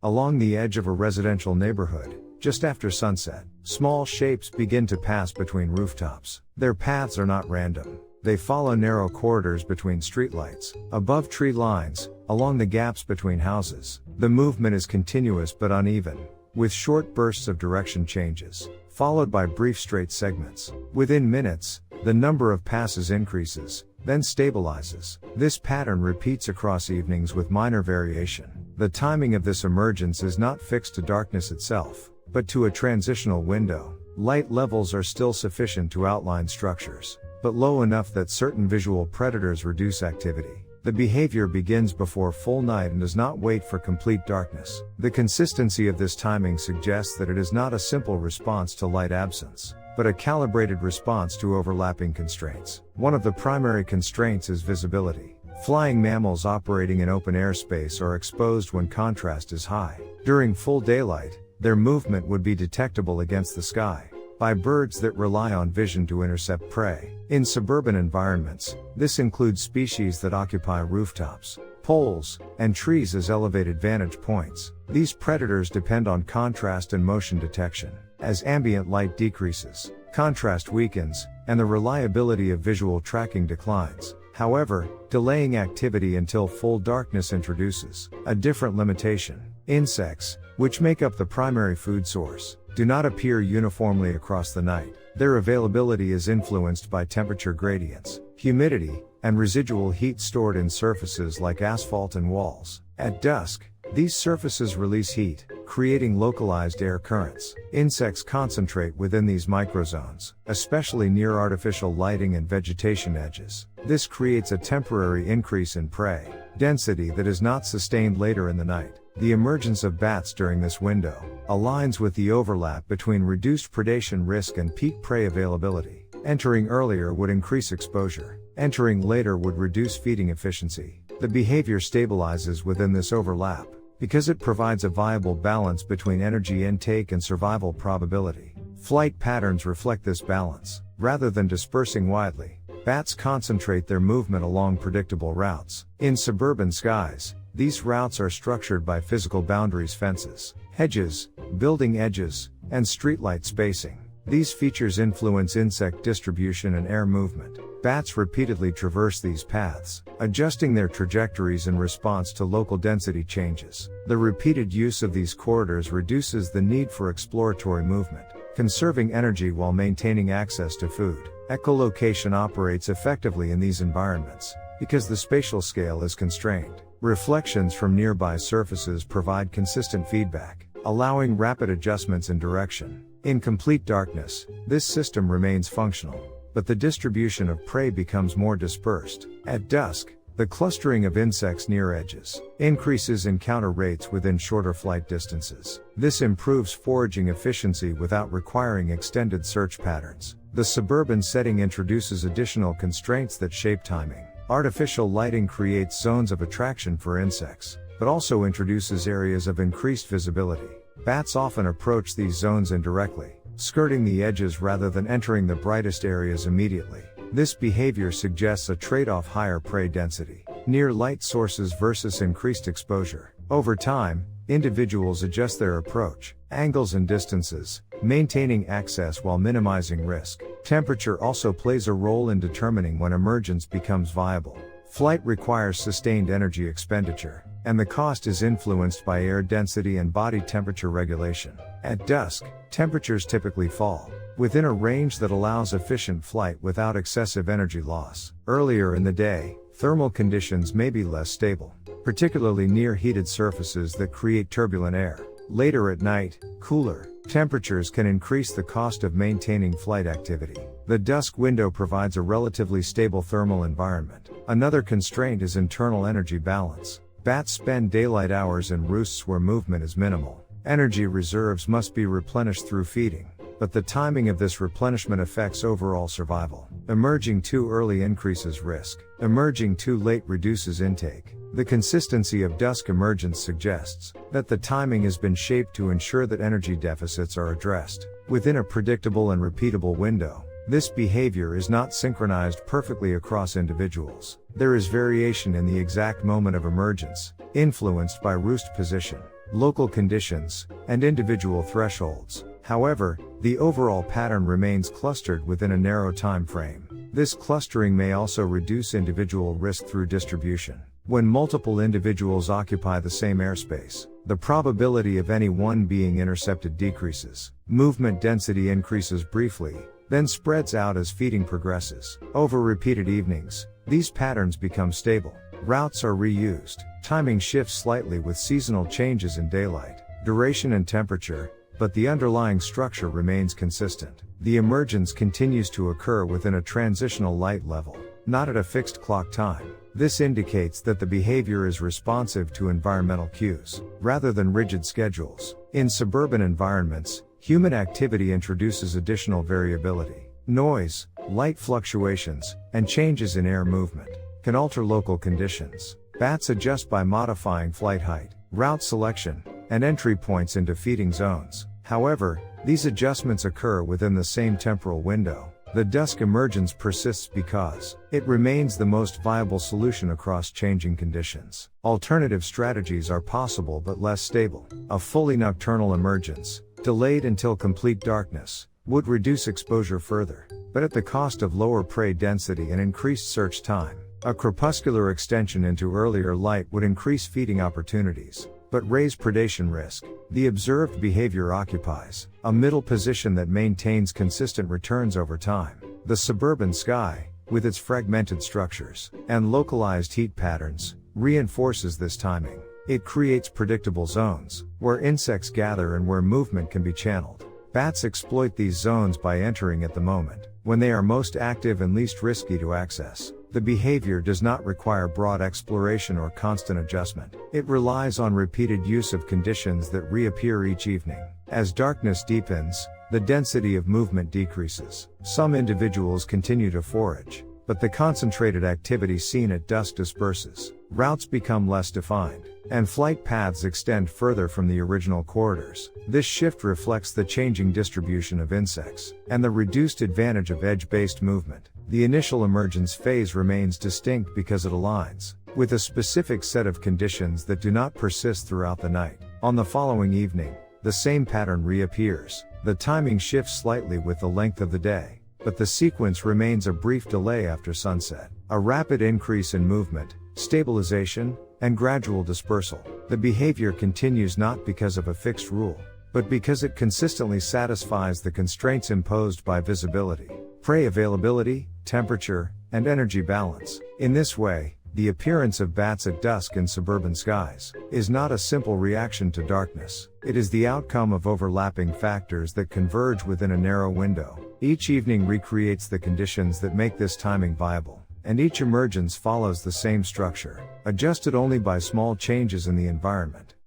Along the edge of a residential neighborhood, just after sunset, small shapes begin to pass between rooftops. Their paths are not random. They follow narrow corridors between streetlights, above tree lines, along the gaps between houses. The movement is continuous but uneven, with short bursts of direction changes, followed by brief straight segments. Within minutes, the number of passes increases, then stabilizes. This pattern repeats across evenings with minor variation. The timing of this emergence is not fixed to darkness itself, but to a transitional window. Light levels are still sufficient to outline structures, but low enough that certain visual predators reduce activity. The behavior begins before full night and does not wait for complete darkness. The consistency of this timing suggests that it is not a simple response to light absence, but a calibrated response to overlapping constraints. One of the primary constraints is visibility. Flying mammals operating in open airspace are exposed when contrast is high. During full daylight, their movement would be detectable against the sky by birds that rely on vision to intercept prey. In suburban environments, this includes species that occupy rooftops, poles, and trees as elevated vantage points. These predators depend on contrast and motion detection. As ambient light decreases, contrast weakens, and the reliability of visual tracking declines. However, delaying activity until full darkness introduces a different limitation. Insects, which make up the primary food source, do not appear uniformly across the night. Their availability is influenced by temperature gradients, humidity, and residual heat stored in surfaces like asphalt and walls. At dusk, these surfaces release heat, creating localized air currents. Insects concentrate within these microzones, especially near artificial lighting and vegetation edges. This creates a temporary increase in prey density that is not sustained later in the night. The emergence of bats during this window aligns with the overlap between reduced predation risk and peak prey availability. Entering earlier would increase exposure. Entering later would reduce feeding efficiency. The behavior stabilizes within this overlap, because it provides a viable balance between energy intake and survival probability. Flight patterns reflect this balance. Rather than dispersing widely, bats concentrate their movement along predictable routes. In suburban skies, these routes are structured by physical boundaries: fences, hedges, building edges, and streetlight spacing. These features influence insect distribution and air movement. Bats repeatedly traverse these paths, adjusting their trajectories in response to local density changes. The repeated use of these corridors reduces the need for exploratory movement, conserving energy while maintaining access to food. Echolocation operates effectively in these environments, because the spatial scale is constrained. Reflections from nearby surfaces provide consistent feedback, allowing rapid adjustments in direction. In complete darkness, this system remains functional, but the distribution of prey becomes more dispersed. At dusk, the clustering of insects near edges increases encounter rates within shorter flight distances. This improves foraging efficiency without requiring extended search patterns. The suburban setting introduces additional constraints that shape timing. Artificial lighting creates zones of attraction for insects, but also introduces areas of increased visibility. Bats often approach these zones indirectly, skirting the edges rather than entering the brightest areas immediately. This behavior suggests a trade-off: higher prey density near light sources versus increased exposure. Over time, individuals adjust their approach, angles and distances, maintaining access while minimizing risk. Temperature also plays a role in determining when emergence becomes viable. Flight requires sustained energy expenditure, and the cost is influenced by air density and body temperature regulation. At dusk, temperatures typically fall within a range that allows efficient flight without excessive energy loss. Earlier in the day, thermal conditions may be less stable, particularly near heated surfaces that create turbulent air. Later at night, cooler temperatures can increase the cost of maintaining flight activity. The dusk window provides a relatively stable thermal environment. Another constraint is internal energy balance. Bats spend daylight hours in roosts where movement is minimal. Energy reserves must be replenished through feeding, but the timing of this replenishment affects overall survival. Emerging too early increases risk. Emerging too late reduces intake. The consistency of dusk emergence suggests that the timing has been shaped to ensure that energy deficits are addressed within a predictable and repeatable window. This behavior is not synchronized perfectly across individuals. There is variation in the exact moment of emergence, influenced by roost position, local conditions, and individual thresholds. However, the overall pattern remains clustered within a narrow time frame. This clustering may also reduce individual risk through distribution. When multiple individuals occupy the same airspace, the probability of any one being intercepted decreases. Movement density increases briefly, then spreads out as feeding progresses. Over repeated evenings, these patterns become stable. Routes are reused. Timing shifts slightly with seasonal changes in daylight, duration and temperature, but the underlying structure remains consistent. The emergence continues to occur within a transitional light level, not at a fixed clock time. This indicates that the behavior is responsive to environmental cues, rather than rigid schedules. In suburban environments, human activity introduces additional variability. Noise, light fluctuations, and changes in air movement can alter local conditions. Bats adjust by modifying flight height, route selection, and entry points into feeding zones. However, these adjustments occur within the same temporal window. The dusk emergence persists because it remains the most viable solution across changing conditions. Alternative strategies are possible but less stable. A fully nocturnal emergence, delayed until complete darkness, would reduce exposure further, but at the cost of lower prey density and increased search time. A crepuscular extension into earlier light would increase feeding opportunities, but raise predation risk. The observed behavior occupies a middle position that maintains consistent returns over time. The suburban sky, with its fragmented structures and localized heat patterns, reinforces this timing. It creates predictable zones, where insects gather and where movement can be channeled. Bats exploit these zones by entering at the moment when they are most active and least risky to access. The behavior does not require broad exploration or constant adjustment. It relies on repeated use of conditions that reappear each evening. As darkness deepens, the density of movement decreases. Some individuals continue to forage, but the concentrated activity seen at dusk disperses. Routes become less defined, and flight paths extend further from the original corridors. This shift reflects the changing distribution of insects, and the reduced advantage of edge-based movement. The initial emergence phase remains distinct because it aligns with a specific set of conditions that do not persist throughout the night. On the following evening, the same pattern reappears. The timing shifts slightly with the length of the day, but the sequence remains a brief delay after sunset. A rapid increase in movement, stabilization, and gradual dispersal. The behavior continues not because of a fixed rule, but because it consistently satisfies the constraints imposed by visibility, prey availability, temperature, and energy balance. In this way, the appearance of bats at dusk in suburban skies is not a simple reaction to darkness. It is the outcome of overlapping factors that converge within a narrow window. Each evening recreates the conditions that make this timing viable, and each emergence follows the same structure, adjusted only by small changes in the environment.